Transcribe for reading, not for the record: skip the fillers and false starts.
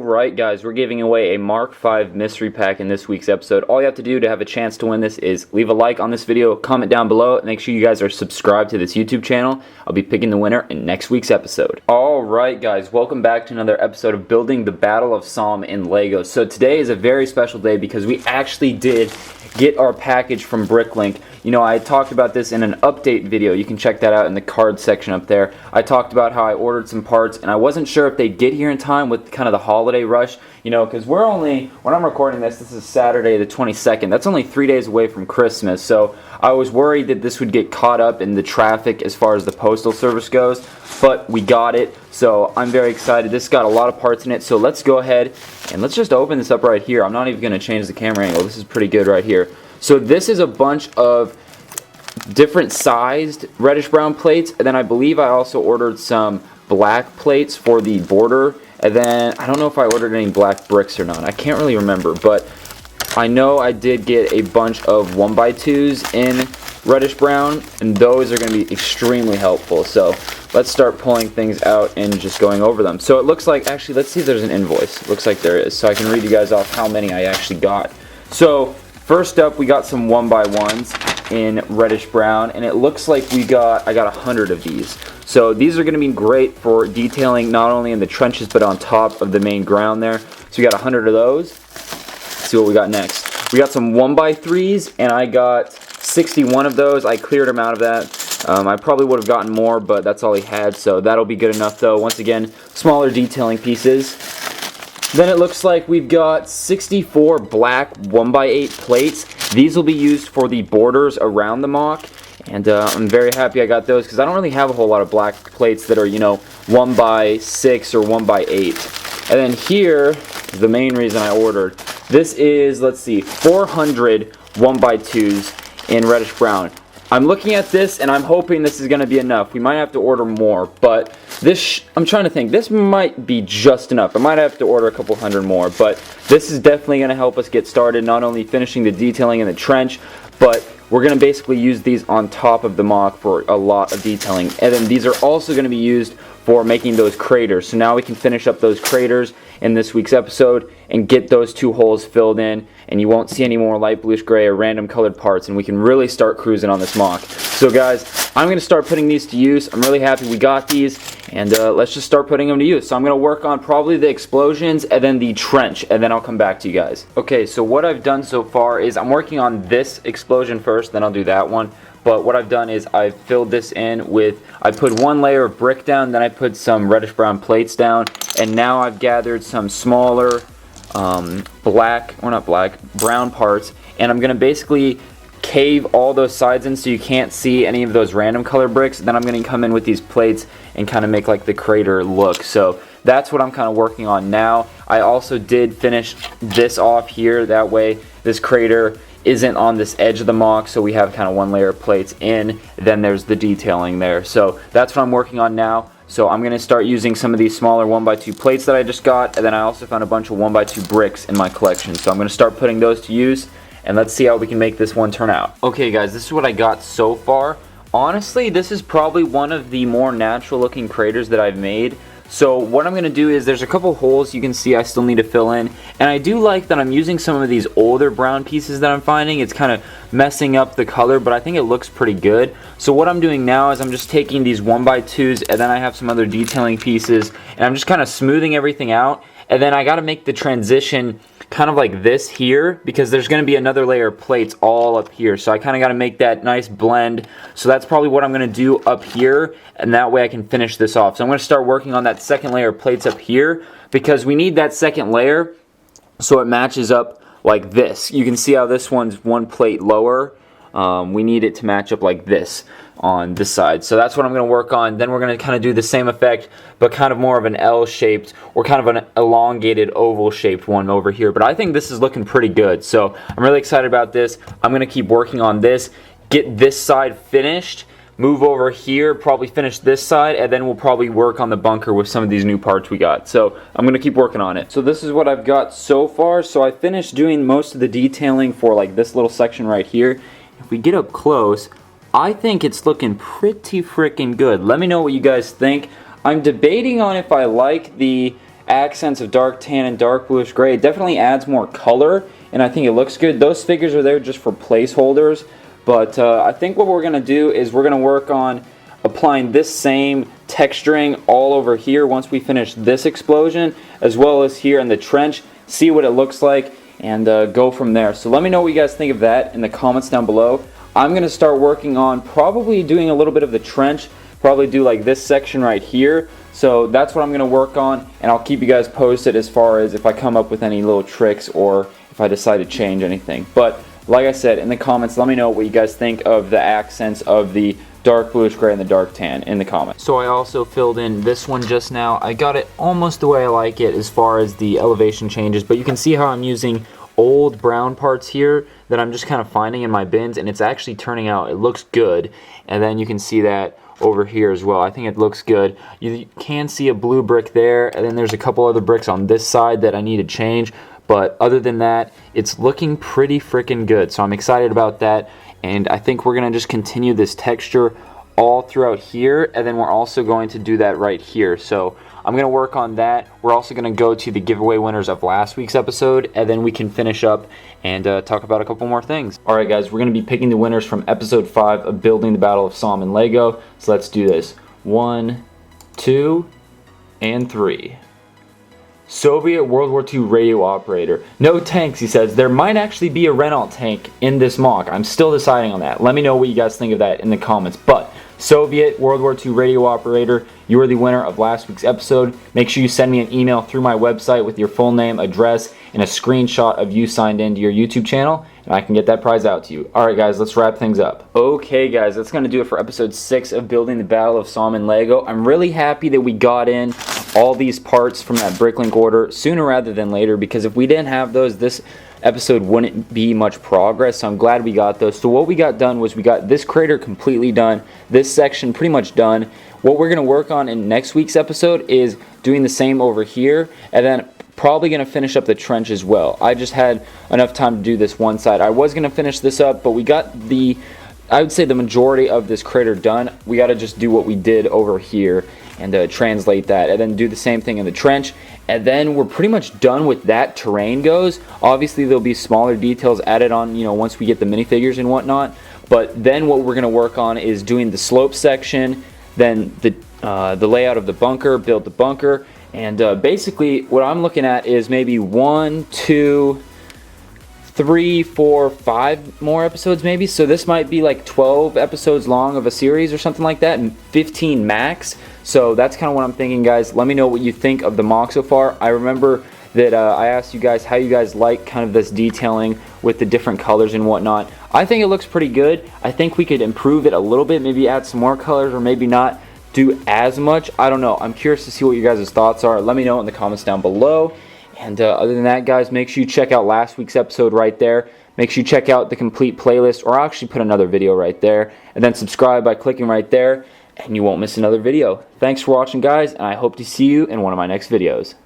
Alright guys, we're giving away a Mark V mystery pack in this week's episode. All you have to do to have a chance to win this is leave a like on this video, comment down below, and make sure you guys are subscribed to this YouTube channel. I'll be picking the winner in next week's episode. Alright guys, welcome back to another episode of Building the Battle of Somme in Lego. So today is a very special day because we actually did get our package from BrickLink. You know, I talked about this in an update video. You can check that out in the card section up there. I talked about how I ordered some parts and I wasn't sure if they'd get here in time with kind of the holiday rush, you know, because we're only, when I'm recording this is Saturday the 22nd. That's only 3 days away from Christmas, so I was worried that this would get caught up in the traffic as far as the postal service goes, but we got it, so I'm very excited. This got a lot of parts in it, so let's go ahead and let's just open this up right here. I'm not even going to change the camera angle. This is pretty good right here. So this is a bunch of different sized reddish brown plates, and then I believe I also ordered some black plates for the border, and then I don't know if I ordered any black bricks or not. I can't really remember, but I know I did get a bunch of 1x2s in reddish brown, and those are going to be extremely helpful. So let's start pulling things out and just going over them. So it looks like, actually let's see if there's an invoice. Looks like there is, so I can read you guys off how many I actually got. So first up, we got some 1x1s in reddish brown, and it looks like I got 100 of these. So these are going to be great for detailing not only in the trenches but on top of the main ground there. So we got 100 of those. Let's see what we got next. We got some 1x3s, and I got 61 of those. I cleared him out of that. I probably would have gotten more, but that's all he had, so that'll be good enough though. Once again, smaller detailing pieces. Then it looks like we've got 64 black 1x8 plates. These will be used for the borders around the mock, and I'm very happy I got those because I don't really have a whole lot of black plates that are, you know, 1x6 or 1x8. And then here is the main reason I ordered. This is, let's see, 400 1x2s in reddish brown. I'm looking at this and I'm hoping this is going to be enough. We might have to order more, but this, I'm trying to think, this might be just enough. I might have to order a couple hundred more, but this is definitely going to help us get started, not only finishing the detailing in the trench, but we're going to basically use these on top of the mock for a lot of detailing. And then these are also going to be used for making those craters. So now we can finish up those craters in this week's episode and get those two holes filled in, and you won't see any more light bluish gray or random colored parts, and we can really start cruising on this mock. So guys, I'm going to start putting these to use. I'm really happy we got these, and let's just start putting them to use. So I'm going to work on probably the explosions and then the trench, and then I'll come back to you guys. Okay, so what I've done so far is I'm working on this explosion first, then I'll do that one. But what I've done is I've filled this in with, I put one layer of brick down, then I put some reddish brown plates down, and now I've gathered some smaller brown parts, and I'm going to basically cave all those sides in so you can't see any of those random color bricks. Then I'm going to come in with these plates and kind of make like the crater look. So that's what I'm kind of working on now. I also did finish this off here, that way this crater isn't on this edge of the mock, so we have kind of one layer of plates in, then there's the detailing there. So that's what I'm working on now. So I'm going to start using some of these smaller 1x2 plates that I just got, and then I also found a bunch of 1x2 bricks in my collection. So I'm going to start putting those to use, and let's see how we can make this one turn out. Okay guys, this is what I got so far. Honestly, this is probably one of the more natural looking craters that I've made. So what I'm going to do is there's a couple holes you can see I still need to fill in, and I do like that I'm using some of these older brown pieces that I'm finding. It's kind of messing up the color, but I think it looks pretty good. So what I'm doing now is I'm just taking these 1x2s, and then I have some other detailing pieces, and I'm just kind of smoothing everything out, and then I got to make the transition kind of like this here, because there's going to be another layer of plates all up here, so I kind of got to make that nice blend. So that's probably what I'm going to do up here, and that way I can finish this off. So I'm going to start working on that second layer of plates up here, because we need that second layer so it matches up like this. You can see how this one's one plate lower. We need it to match up like this on this side. So that's what I'm going to work on. Then we're going to kind of do the same effect, but kind of more of an L-shaped or kind of an elongated oval-shaped one over here. But I think this is looking pretty good. So I'm really excited about this. I'm going to keep working on this, get this side finished, move over here, probably finish this side, and then we'll probably work on the bunker with some of these new parts we got. So I'm going to keep working on it. So this is what I've got so far. So I finished doing most of the detailing for like this little section right here. If we get up close, I think it's looking pretty freaking good. Let me know what you guys think. I'm debating on if I like the accents of dark tan and dark bluish gray. It definitely adds more color, and I think it looks good. Those figures are there just for placeholders, but I think what we're going to do is we're going to work on applying this same texturing all over here once we finish this explosion, as well as here in the trench, see what it looks like, and go from there. So let me know what you guys think of that in the comments down below. I'm going to start working on probably doing a little bit of the trench, probably do like this section right here. So that's what I'm going to work on, and I'll keep you guys posted as far as if I come up with any little tricks or if I decide to change anything. But like I said, in the comments, let me know what you guys think of the accents of the dark bluish gray and the dark tan in the comments. So I also filled in this one just now. I got it almost the way I like it as far as the elevation changes, but you can see how I'm using old brown parts here that I'm just kind of finding in my bins, and it's actually turning out, it looks good. And then you can see that over here as well. I think it looks good. You can see a blue brick there, and then there's a couple other bricks on this side that I need to change, but other than that, it's looking pretty freaking good. So I'm excited about that, and I think we're gonna just continue this texture all throughout here, and then we're also going to do that right here. So I'm going to work on that. We're also going to go to the giveaway winners of last week's episode, and then we can finish up and talk about a couple more things. Alright guys, we're going to be picking the winners from episode 5 of Building the Battle of Somme in Lego. So let's do this. 1, 2, and 3. Soviet World War II radio operator. No tanks, he says. There might actually be a Renault tank in this mock. I'm still deciding on that. Let me know what you guys think of that in the comments. But Soviet World War II radio operator, you are the winner of last week's episode. Make sure you send me an email through my website with your full name, address, and a screenshot of you signed into your YouTube channel, and I can get that prize out to you. Alright guys, let's wrap things up. Okay guys, that's going to do it for episode 6 of Building the Battle of Somme in Lego. I'm really happy that we got in all these parts from that BrickLink order sooner rather than later, because if we didn't have those, this episode wouldn't be much progress. So I'm glad we got those. So what we got done was we got this crater completely done, this section pretty much done. What we're going to work on in next week's episode is doing the same over here, and then probably going to finish up the trench as well. I just had enough time to do this one side. I was going to finish this up, but we got I would say the majority of this crater done. We got to just do what we did over here and translate that, and then do the same thing in the trench, and then we're pretty much done with that terrain goes. Obviously there'll be smaller details added on, you know, once we get the minifigures and whatnot, but then what we're going to work on is doing the slope section, then the layout of the bunker, build the bunker, and basically what I'm looking at is maybe 1, 2, 3, 4, 5 more episodes maybe. So this might be like 12 episodes long of a series or something like that, and 15 max. So that's kind of what I'm thinking, guys. Let me know what you think of the mock so far. I remember that I asked you guys how you guys like kind of this detailing with the different colors and whatnot. I think it looks pretty good. I think we could improve it a little bit, maybe add some more colors, or maybe not do as much. I don't know. I'm curious to see what you guys' thoughts are. Let me know in the comments down below. And other than that, guys, make sure you check out last week's episode right there. Make sure you check out the complete playlist, or I'll actually put another video right there. And then subscribe by clicking right there, and you won't miss another video. Thanks for watching, guys, and I hope to see you in one of my next videos.